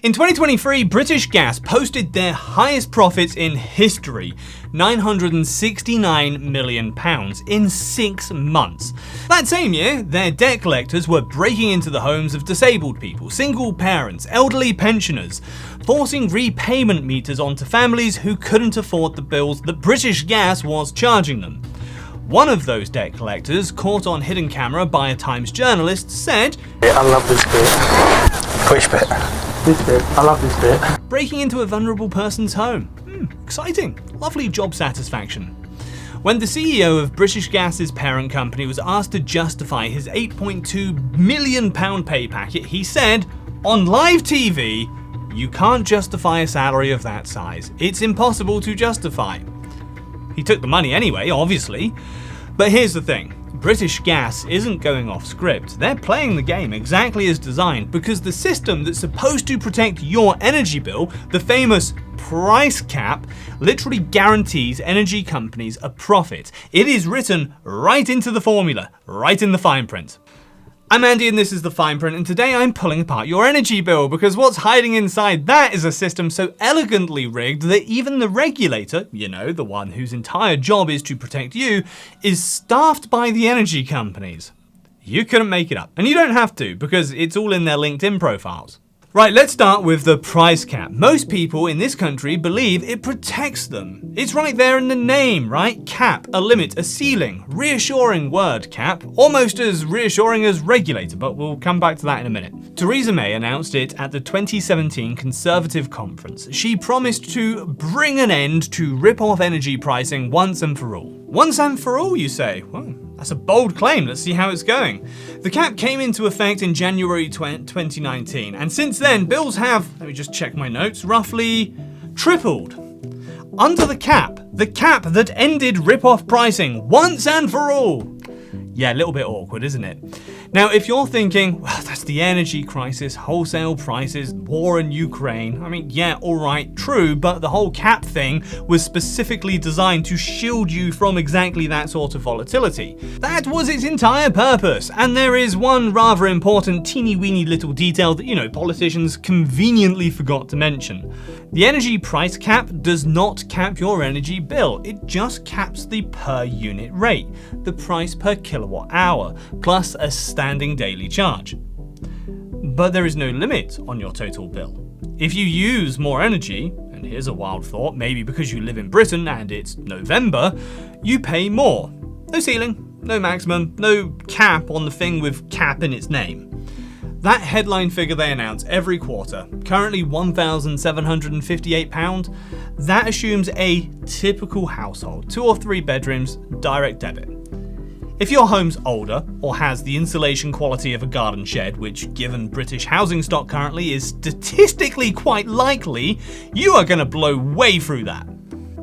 In 2023, British Gas posted their highest profits in history, £969 million in 6 months. That same year, their debt collectors were breaking into the homes of disabled people, single parents, elderly pensioners, forcing repayment meters onto families who couldn't afford the bills that British Gas was charging them. One of those debt collectors, caught on hidden camera by a Times journalist, said, "I love this bit." Which bit? This bit. I love this bit. Breaking into a vulnerable person's home. Exciting. Lovely job satisfaction. When the CEO of British Gas's parent company was asked to justify his £8.2 million pay packet, he said, on live TV, "You can't justify a salary of that size. It's impossible to justify." He took the money anyway, obviously. But here's the thing. British Gas isn't going off script. They're playing the game exactly as designed, because the system that's supposed to protect your energy bill, the famous price cap, literally guarantees energy companies a profit. It is written right into the formula, right in the fine print. I'm Andy and this is the fine print, and today I'm pulling apart your energy bill, because what's hiding inside that is a system so elegantly rigged that even the regulator, you know, the one whose entire job is to protect you, is staffed by the energy companies. You couldn't make it up, and you don't have to, because it's all in their LinkedIn profiles. Right, let's start with the price cap. Most people in this country believe it protects them. It's right there in the name, right? Cap, a limit, a ceiling. Reassuring word, cap. Almost as reassuring as regulator, but we'll come back to that in a minute. Theresa May announced it at the 2017 Conservative conference. She promised to bring an end to rip-off energy pricing once and for all. Once and for all, you say? Well, that's a bold claim. Let's see how it's going. The cap came into effect in January 2019, and since then, bills have, let me just check my notes, roughly tripled. Under the cap that ended rip-off pricing once and for all. Yeah, a little bit awkward, isn't it? Now, if you're thinking, well, that's the energy crisis, wholesale prices, war in Ukraine. I mean, yeah, all right, true, but the whole cap thing was specifically designed to shield you from exactly that sort of volatility. That was its entire purpose. And there is one rather important teeny-weeny little detail that, you know, politicians conveniently forgot to mention. The energy price cap does not cap your energy bill. It just caps the per unit rate, the price per kilowatt hour, plus a standing daily charge. But there is no limit on your total bill. If you use more energy, and here's a wild thought, maybe because you live in Britain and it's November, you pay more. No ceiling, no maximum, no cap on the thing with cap in its name. That headline figure they announce every quarter, currently £1,758, that assumes a typical household, 2 or 3 bedrooms, direct debit. If your home's older or has the insulation quality of a garden shed, which given British housing stock currently is statistically quite likely, you are going to blow way through that.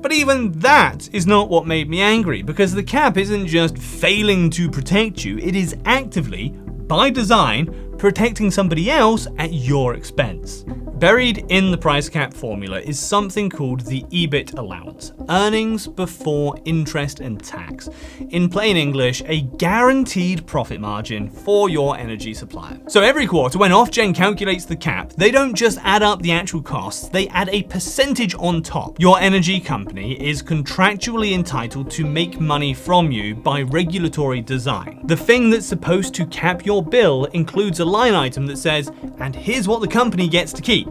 But even that is not what made me angry, because the cap isn't just failing to protect you, it is actively, by design, protecting somebody else at your expense. Buried in the price cap formula is something called the EBIT allowance, earnings before interest and tax. In plain English, a guaranteed profit margin for your energy supplier. So every quarter, when ofgem calculates the cap, they don't just add up the actual costs, they add a percentage on top. Your energy company is contractually entitled to make money from you by regulatory design. The thing that's supposed to cap your bill includes a line item that says, and here's what the company gets to keep.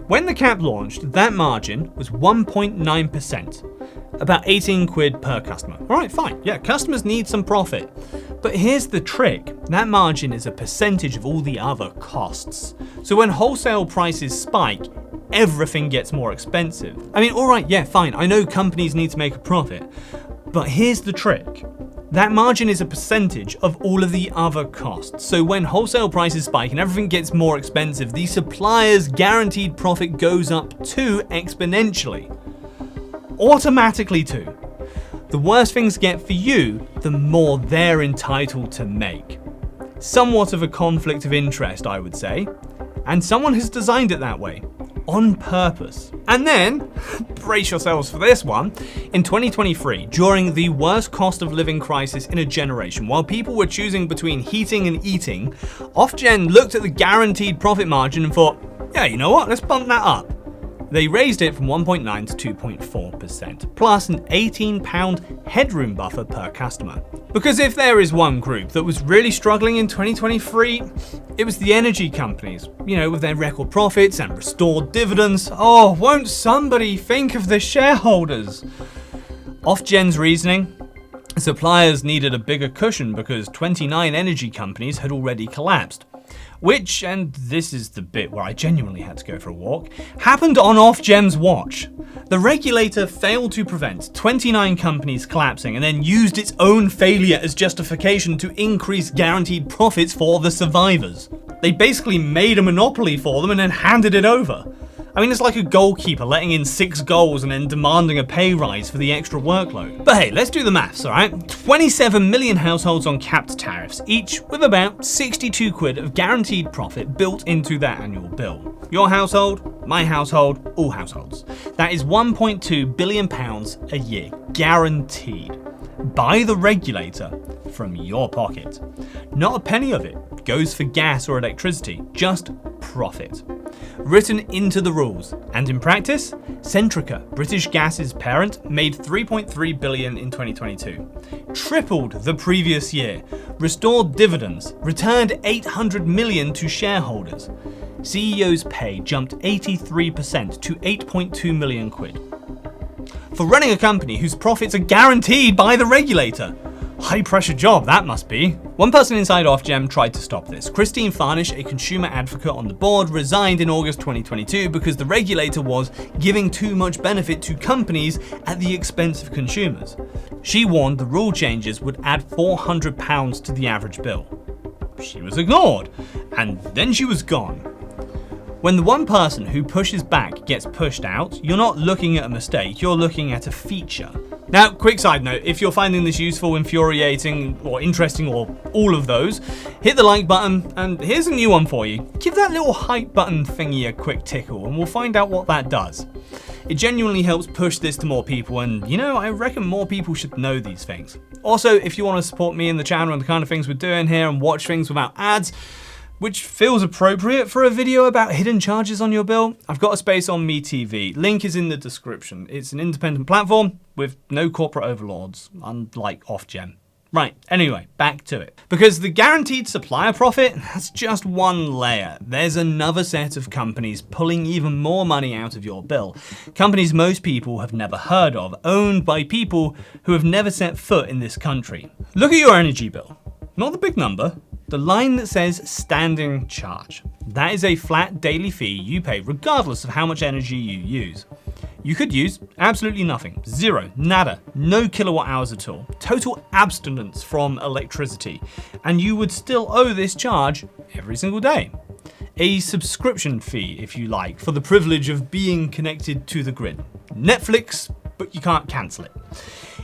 When the cap launched, that margin was 1.9%, about 18 quid per customer. All right, fine, yeah, customers need some profit. But here's the trick, that margin is a percentage of all the other costs. So when wholesale prices spike, everything gets more expensive. I mean, all right, yeah, fine, I know companies need to make a profit, but here's the trick. That margin is a percentage of all of the other costs. So when wholesale prices spike and everything gets more expensive, the supplier's guaranteed profit goes up too exponentially. Automatically too. The worse things get for you, the more they're entitled to make. Somewhat of a conflict of interest, I would say. And someone has designed it that way. On purpose. And then, brace yourselves for this one, in 2023, during the worst cost of living crisis in a generation, while people were choosing between heating and eating, ofgem looked at the guaranteed profit margin and thought, Yeah, you know what? Let's bump that up. They raised it from 1.9 to 2.4%, plus an £18 headroom buffer per customer. Because if there is one group that was really struggling in 2023, it was the energy companies, with their record profits and restored dividends. Oh, won't somebody think of the shareholders? Ofgem's reasoning? Suppliers needed a bigger cushion because 29 energy companies had already collapsed. Which, and this is the bit where I genuinely had to go for a walk, happened on Ofgem's watch. The regulator failed to prevent 29 companies collapsing and then used its own failure as justification to increase guaranteed profits for the survivors. They basically made a monopoly for them and then handed it over. I mean, it's like a goalkeeper letting in 6 goals and then demanding a pay rise for the extra workload. But hey, let's do the maths, alright? 27 million households on capped tariffs, each with about 62 quid of guaranteed profit built into their annual bill. Your household, my household, all households. That is £1.2 billion a year, guaranteed. By the regulator, from your pocket. Not a penny of it goes for gas or electricity, just profit. Written into the rules, and in practice, Centrica, British Gas's parent, made $3.3 billion in 2022, tripled the previous year, restored dividends, returned $800 million to shareholders. CEO's pay jumped 83% to 8.2 million quid. For running a company whose profits are guaranteed by the regulator. High pressure job, that must be. One person inside Ofgem tried to stop this. Christine Farnish, a consumer advocate on the board, resigned in August 2022 because the regulator was giving too much benefit to companies at the expense of consumers. She warned the rule changes would add £400 to the average bill. She was ignored, and then she was gone. When the one person who pushes back gets pushed out, you're not looking at a mistake, you're looking at a feature. Now, quick side note, if you're finding this useful, infuriating, or interesting, or all of those, hit the like button, and here's a new one for you. Give that little hype button thingy a quick tickle, and we'll find out what that does. It genuinely helps push this to more people, and I reckon more people should know these things. Also, if you want to support me and the channel and the kind of things we're doing here and watch things without ads, which feels appropriate for a video about hidden charges on your bill, I've got a space on MeTV. Link is in the description. It's an independent platform with no corporate overlords, unlike Ofgem. Right, anyway, back to it. Because the guaranteed supplier profit, that's just one layer. There's another set of companies pulling even more money out of your bill. Companies most people have never heard of, owned by people who have never set foot in this country. Look at your energy bill. Not the big number. The line that says standing charge. That is a flat daily fee you pay regardless of how much energy you use. You could use absolutely nothing, zero, nada, no kilowatt hours at all, total abstinence from electricity, and you would still owe this charge every single day. A subscription fee, if you like, for the privilege of being connected to the grid. Netflix, but you can't cancel it.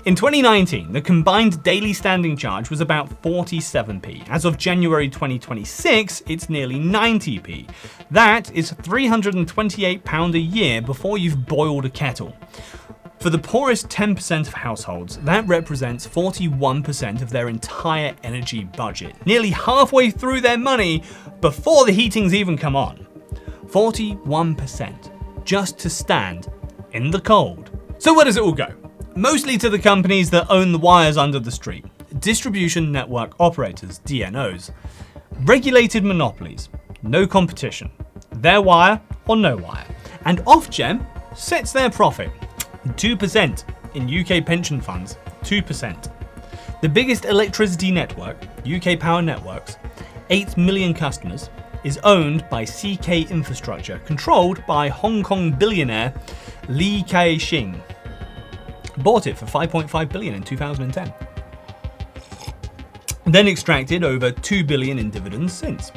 In 2019, the combined daily standing charge was about 47p. As of January 2026, it's nearly 90p. That is £328 a year before you've boiled a kettle. For the poorest 10% of households, that represents 41% of their entire energy budget, nearly halfway through their money before the heating's even come on. 41%, just to stand in the cold. So where does it all go? Mostly to the companies that own the wires under the street. Distribution network operators, DNOs. Regulated monopolies, no competition. Their wire or no wire. And Ofgem sets their profit. 2% in UK pension funds, 2%. The biggest electricity network, UK Power Networks, 8 million customers, is owned by CK Infrastructure, controlled by Hong Kong billionaire Li Ka-shing. Bought it for $5.5 billion in 2010. Then extracted over $2 billion in dividends since.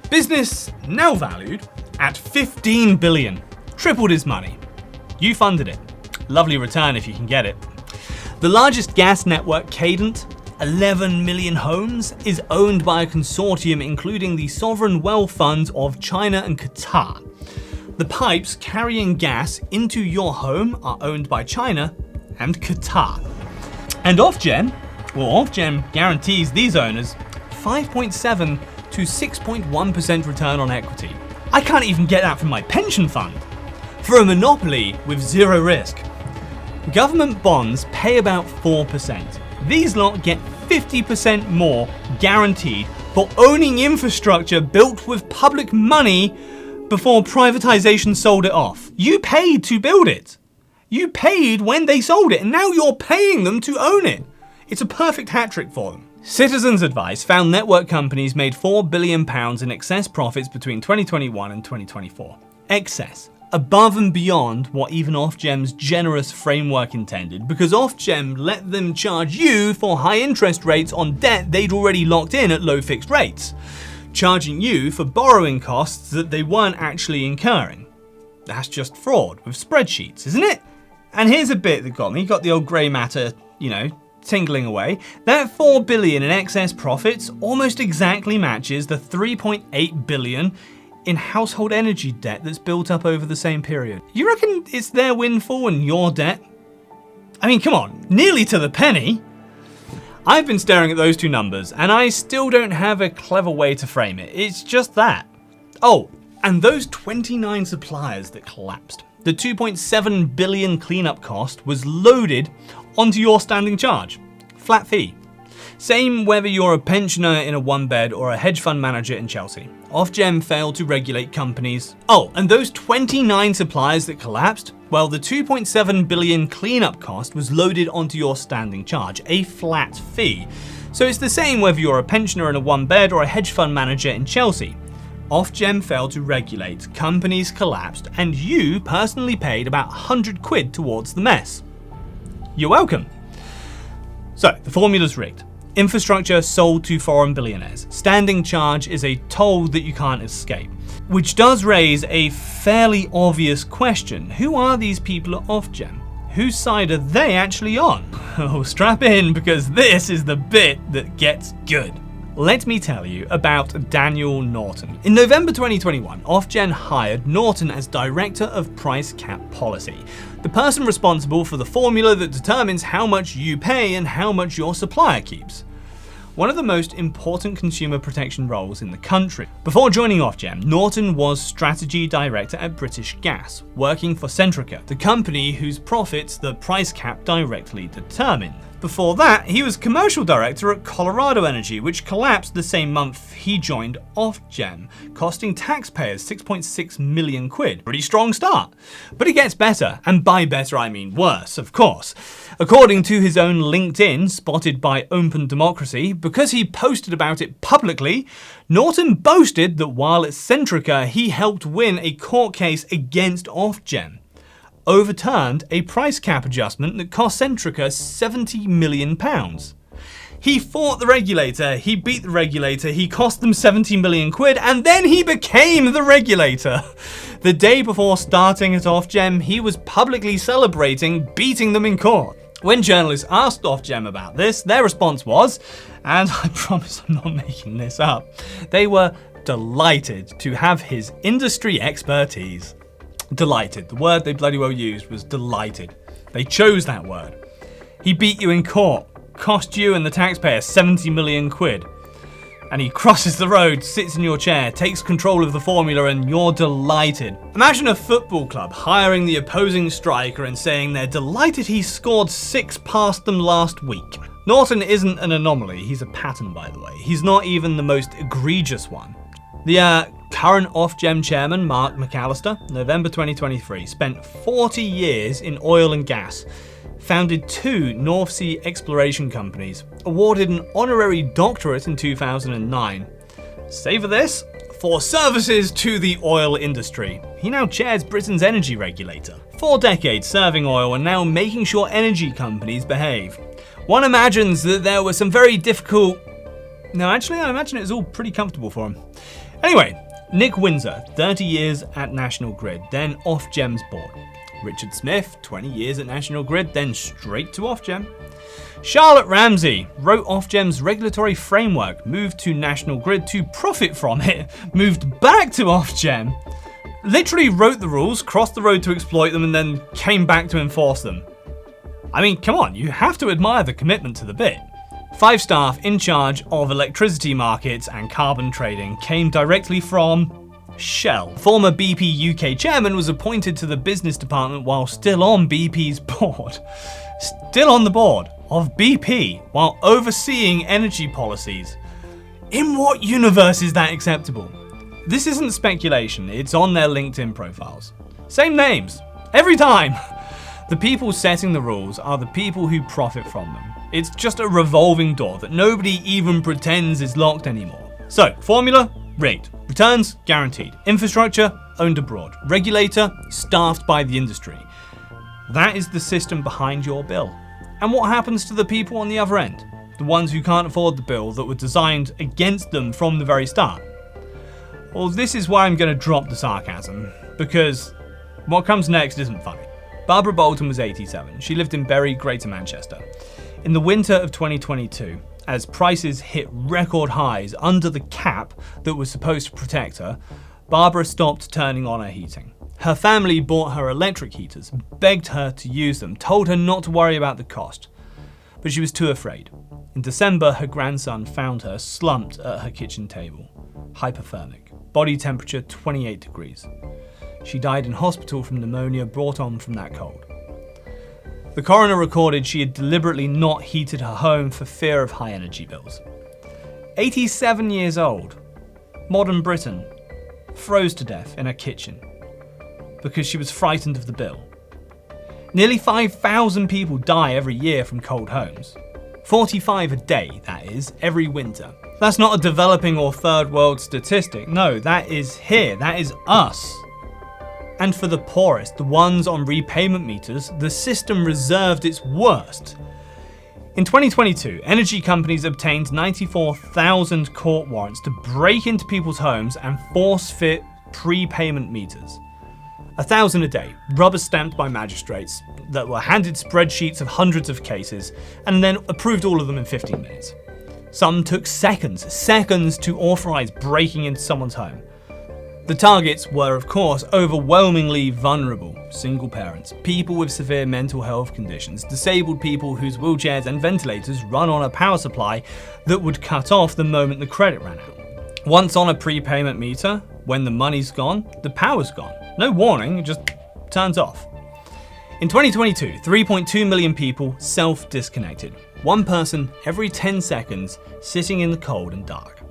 Business now valued at $15 billion. Tripled his money. You funded it. Lovely return if you can get it. The largest gas network, Cadent, 11 million homes, is owned by a consortium including the sovereign wealth funds of China and Qatar. The pipes carrying gas into your home are owned by China and Qatar. And Ofgem guarantees these owners 5.7 to 6.1% return on equity. I can't even get that from my pension fund. For a monopoly with zero risk. Government bonds pay about 4%. These lot get 50% more guaranteed for owning infrastructure built with public money before privatization sold it off. You paid to build it. You paid when they sold it, and now you're paying them to own it. It's a perfect hat trick for them. Citizens Advice found network companies made £4 billion in excess profits between 2021 and 2024. Excess. Above and beyond what even Ofgem's generous framework intended, because Ofgem let them charge you for high interest rates on debt they'd already locked in at low fixed rates, charging you for borrowing costs that they weren't actually incurring. That's just fraud with spreadsheets, isn't it? And here's a bit that got me, got the old grey matter, tingling away. That $4 billion in excess profits almost exactly matches the $3.8 billion in household energy debt that's built up over the same period. You reckon it's their windfall and your debt? I mean, come on, nearly to the penny. I've been staring at those two numbers and I still don't have a clever way to frame it. It's just that. Oh, and those 29 suppliers that collapsed. The $2.7 billion cleanup cost was loaded onto your standing charge. Flat fee. Same whether you're a pensioner in a one-bed or a hedge fund manager in Chelsea. Ofgem failed to regulate companies. Oh, and those 29 suppliers that collapsed? Well, the $2.7 billion cleanup cost was loaded onto your standing charge, a flat fee. So it's the same whether you're a pensioner in a one-bed or a hedge fund manager in Chelsea. Ofgem failed to regulate, companies collapsed, and you personally paid about 100 quid towards the mess. You're welcome. So, the formula's rigged. Infrastructure sold to foreign billionaires. Standing charge is a toll that you can't escape. Which does raise a fairly obvious question. Who are these people at Ofgem? Whose side are they actually on? Oh, strap in, because this is the bit that gets good. Let me tell you about Daniel Norton. In November 2021, Ofgem hired Norton as Director of Price Cap Policy, the person responsible for the formula that determines how much you pay and how much your supplier keeps. One of the most important consumer protection roles in the country. Before joining Ofgem, Norton was Strategy Director at British Gas, working for Centrica, the company whose profits the price cap directly determined. Before that, he was Commercial Director at Colorado Energy, which collapsed the same month he joined Ofgem, costing taxpayers 6.6 million quid. Pretty strong start. But it gets better, and by better I mean worse, of course. According to his own LinkedIn, spotted by Open Democracy, because he posted about it publicly, Norton boasted that while at Centrica he helped win a court case against Ofgem. Overturned a price cap adjustment that cost Centrica £70 million. He fought the regulator, he beat the regulator, he cost them 70 million quid, and then he became the regulator. The day before starting at Ofgem, he was publicly celebrating beating them in court. When journalists asked Ofgem about this, their response was, and I promise I'm not making this up, they were delighted to have his industry expertise. Delighted. The word they bloody well used was delighted. They chose that word. He beat you in court, cost you and the taxpayer 70 million quid. And he crosses the road, sits in your chair, takes control of the formula, and you're delighted. Imagine a football club hiring the opposing striker and saying they're delighted he scored 6 past them last week. Norton isn't an anomaly, he's a pattern by the way. He's not even the most egregious one. The current Ofgem chairman, Mark McAllister, November 2023, spent 40 years in oil and gas, founded 2 North Sea exploration companies, awarded an honorary doctorate in 2009. Savour this? For services to the oil industry. He now chairs Britain's energy regulator. 4 decades serving oil and now making sure energy companies behave. One imagines that there were some very difficult... No, actually, I imagine it was all pretty comfortable for him. Anyway, Nick Windsor, 30 years at National Grid, then Ofgem's board. Richard Smith, 20 years at National Grid, then straight to Ofgem. Charlotte Ramsey wrote Ofgem's regulatory framework, moved to National Grid to profit from it, moved back to Ofgem, literally wrote the rules, crossed the road to exploit them, and then came back to enforce them. I mean, come on, you have to admire the commitment to the bit. 5 staff in charge of electricity markets and carbon trading came directly from Shell. Former BP UK chairman was appointed to the business department while still on BP's board. Still on the board of BP while overseeing energy policies. In what universe is that acceptable? This isn't speculation, it's on their LinkedIn profiles. Same names, every time. The people setting the rules are the people who profit from them. It's just a revolving door that nobody even pretends is locked anymore. So, formula, rigged. Returns, guaranteed. Infrastructure, owned abroad. Regulator, staffed by the industry. That is the system behind your bill. And what happens to the people on the other end? The ones who can't afford the bill that were designed against them from the very start? Well, this is why I'm going to drop the sarcasm, because what comes next isn't funny. Barbara Bolton was 87. She lived in Bury, Greater Manchester. In the winter of 2022, as prices hit record highs under the cap that was supposed to protect her, Barbara stopped turning on her heating. Her family bought her electric heaters, begged her to use them, told her not to worry about the cost. But she was too afraid. In December, her grandson found her slumped at her kitchen table, hypothermic, body temperature 28 degrees. She died in hospital from pneumonia brought on from that cold. The coroner recorded she had deliberately not heated her home for fear of high energy bills. 87 years old, modern Britain, froze to death in her kitchen because she was frightened of the bill. Nearly 5,000 people die every year from cold homes. 45 a day, that is, every winter. That's not a developing or third world statistic. No, that is here, that is us. And for the poorest, the ones on repayment meters, the system reserved its worst. In 2022, energy companies obtained 94,000 court warrants to break into people's homes and force fit prepayment meters. 1,000 a day, rubber stamped by magistrates that were handed spreadsheets of hundreds of cases and then approved all of them in 15 minutes. Some took seconds to authorize breaking into someone's home. The targets were, of course, overwhelmingly vulnerable single parents, people with severe mental health conditions, disabled people whose wheelchairs and ventilators run on a power supply that would cut off the moment the credit ran out. Once on a prepayment meter, when the money's gone, the power's gone. No warning, it just turns off. In 2022, 3.2 million people self-disconnected. One person every 10 seconds sitting in the cold and dark.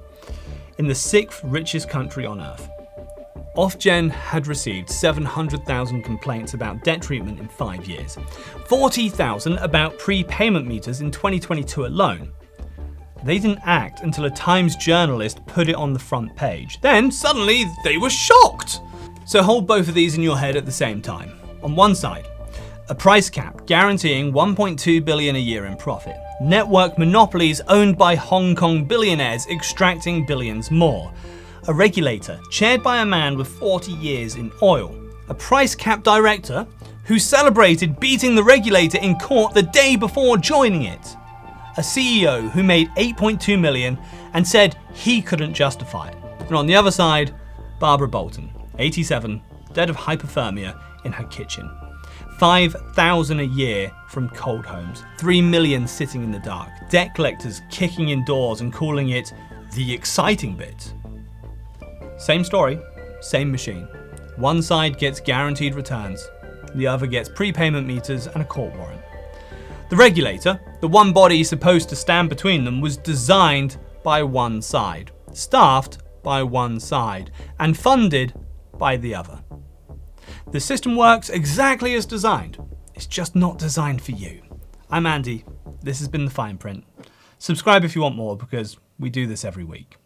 In the 6th richest country on earth. Ofgem had received 700,000 complaints about debt treatment in 5 years. 40,000 about prepayment meters in 2022 alone. They didn't act until a Times journalist put it on the front page. Then, suddenly, they were shocked! So hold both of these in your head at the same time. On one side, a price cap guaranteeing 1.2 billion a year in profit. Network monopolies owned by Hong Kong billionaires extracting billions more. A regulator chaired by a man with 40 years in oil. A price cap director who celebrated beating the regulator in court the day before joining it. A CEO who made 8.2 million and said he couldn't justify it. And on the other side, Barbara Bolton, 87, dead of hypothermia in her kitchen. 5,000 a year from cold homes, 3 million sitting in the dark, debt collectors kicking in doors and calling it the exciting bit. Same story, same machine. One side gets guaranteed returns, the other gets prepayment meters and a court warrant. The regulator, the one body supposed to stand between them, was designed by one side, staffed by one side, and funded by the other. The system works exactly as designed. It's just not designed for you. I'm Andy. This has been The Fine Print. Subscribe if you want more, because we do this every week.